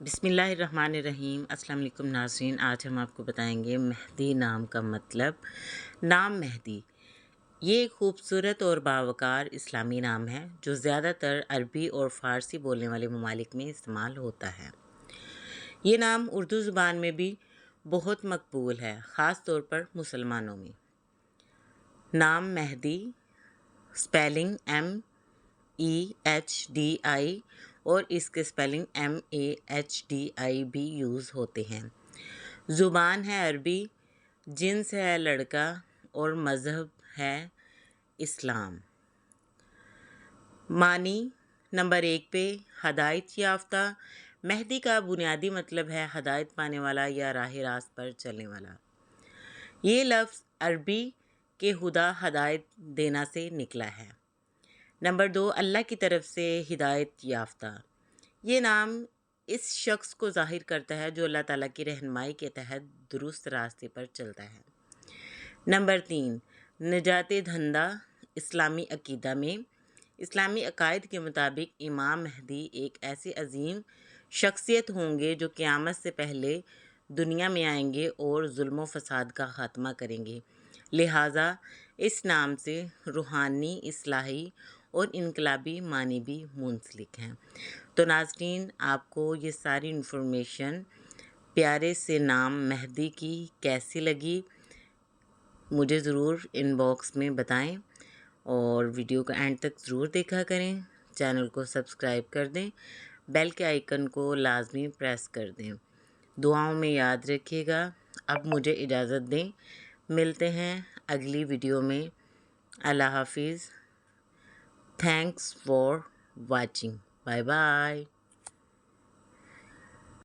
بسم اللہ الرحمن الرحیم۔ السلام علیکم ناظرین، آج ہم آپ کو بتائیں گے مہدی نام کا مطلب۔ نام مہدی یہ ایک خوبصورت اور باوقار اسلامی نام ہے جو زیادہ تر عربی اور فارسی بولنے والے ممالک میں استعمال ہوتا ہے۔ یہ نام اردو زبان میں بھی بہت مقبول ہے، خاص طور پر مسلمانوں میں۔ نام مہدی سپیلنگ MEHDI اور اس کے سپیلنگ MAHDI بھی یوز ہوتے ہیں۔ زبان ہے عربی، جنس ہے لڑکا اور مذہب ہے اسلام۔ معنی نمبر 1 پہ ہدایت یافتہ۔ مہدی کا بنیادی مطلب ہے ہدایت پانے والا یا راہ راست پر چلنے والا۔ یہ لفظ عربی کے ہدا ہدایت دینا سے نکلا ہے۔ نمبر 2 اللہ کی طرف سے ہدایت یافتہ۔ یہ نام اس شخص کو ظاہر کرتا ہے جو اللہ تعالیٰ کی رہنمائی کے تحت درست راستے پر چلتا ہے۔ نمبر 3 نجات دہندہ۔ اسلامی عقیدہ میں اسلامی عقائد کے مطابق امام مہدی ایک ایسی عظیم شخصیت ہوں گے جو قیامت سے پہلے دنیا میں آئیں گے اور ظلم و فساد کا خاتمہ کریں گے، لہٰذا اس نام سے روحانی، اصلاحی اور انقلابی معنی بھی منسلک ہیں۔ تو ناظرین، آپ کو یہ ساری انفارمیشن پیارے سے نام مہدی کی کیسی لگی مجھے ضرور ان باکس میں بتائیں، اور ویڈیو کو اینڈ تک ضرور دیکھا کریں۔ چینل کو سبسکرائب کر دیں، بیل کے آئیکن کو لازمی پریس کر دیں۔ دعاؤں میں یاد رکھیے گا۔ اب مجھے اجازت دیں، ملتے ہیں اگلی ویڈیو میں۔ اللہ حافظ۔ Thanks for watching. Bye bye.